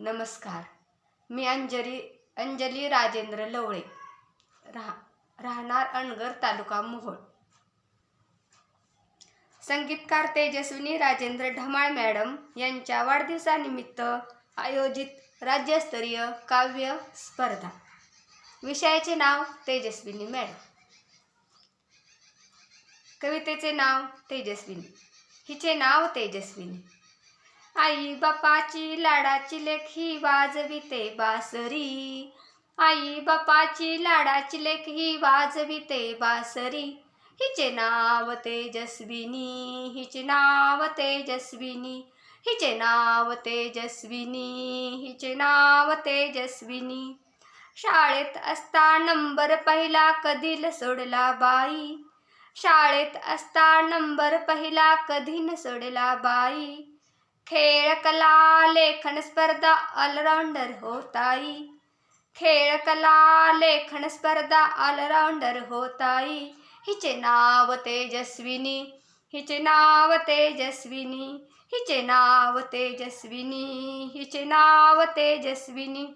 नमस्कार. मी अंजली राजेंद्र लवळे, राहणार अनगर, तालुका मोहोळ. संगीतकार तेजस्विनी राजेंद्र ढमाळ मॅडम यांच्या वाढदिवसानिमित्त आयोजित राज्यस्तरीय काव्य स्पर्धा. विषयाचे नाव तेजस्विनी मॅडम. कवितेचे नाव तेजस्विनी. हिचे नाव तेजस्विनी. आई बापाची लाडाची लेक ही वाजविते बासरी. आई बापाची लाडाची लेक ही वाजविते बासरी. हिचे नाव तेजस्विनी. हिचे नाव तेजस्विनी. हिचे नाव तेजस्विनी. हिचे नाव तेजस्विनी. शाळेत असता नंबर पहिला कधी न सोडला बाई. शाळेत असता नंबर पहिला कधी न सोडला बाई. खेळ कला लेखन स्पर्धा ऑलराऊंडर होताई. खेळ कला लेखन स्पर्धा ऑलराऊंडर होताई. हिचे नाव तेजस्विनी. हिचे नाव तेजस्विनी. हिचे नाव तेजस्विनी. हिचे नाव तेजस्विनी.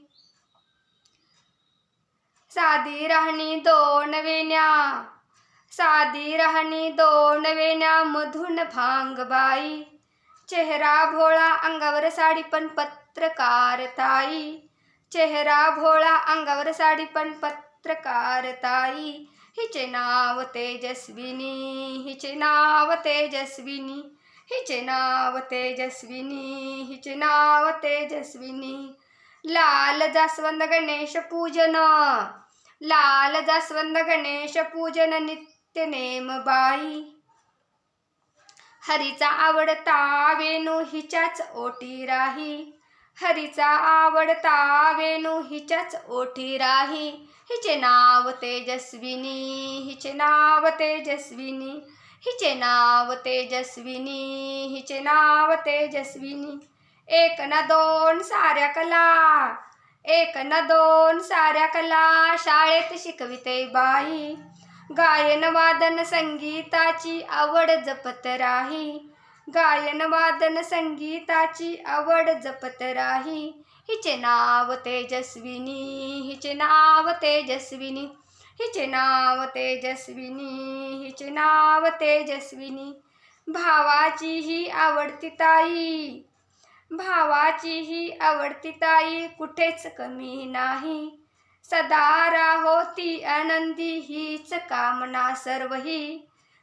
साधी राहणी दोन वेण्या. साधी राहणी दोन वेण्या मधून भांगबाई. चेहरा भोळा अंगावर साडी पण पत्रकारताई. चेहरा भोळा अंगावर साडी पण पत्रकारताई. हिचे नाव तेजस्विनी. हिचे नाव तेजस्विनी. हिचे नाव तेजस्विनी. हिचे नाव तेजस्विनी. लाल जास्वंद गणेश पूजन. लाल जास्वंद गणेश पूजन नित्य नेम बाई. हरीचा आवडता वेणू हिच्याच ओटी राही. हरीचा आवडता वेणू हिच्याच ओठी राही. हिचे नाव तेजस्विनी. हिचे नाव तेजस्विनी. हिचे नाव तेजस्विनी. हिचे नाव तेजस्विनी. एक ना दोन साऱ्या कला. एक ना दोन साऱ्या कला शाळेत शिकविते बाई. गायन वादन संगीताची आवड जपत राही. गायन वादन संगीताची आवड जपत राही. हिचे नाव तेजस्विनी. हिचे नाव तेजस्विनी. हिचे नाव तेजस्विनी. हिचे नाव तेजस्विनी. भावाची ही आवडती ताई. भावाची ही आवडती ताई कुठेच कमी नाही. सदा राहोती आनंदी हीच कामना सर्वही.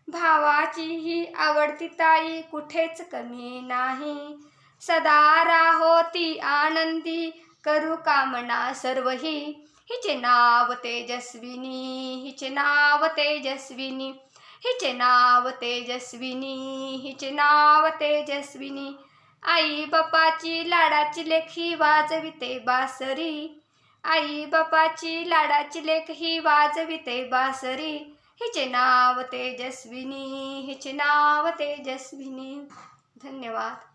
भावाची ही आवडती ताई कुठेच कमी नाही. सदा राहोती आनंदी करू कामना सर्वही. हिचे नाव तेजस्विनी. हिचे नाव तेजस्विनी. हिचे नाव तेजस्विनी. हिचे नाव तेजस्विनी. आई बापाची लाडाची लेक ही वाजविते बासरी. आई बापाची लाडाची लेक ही वाजविते बासरी. हिचे नाव तेजस्विनी. हिचे नाव तेजस्विनी. धन्यवाद.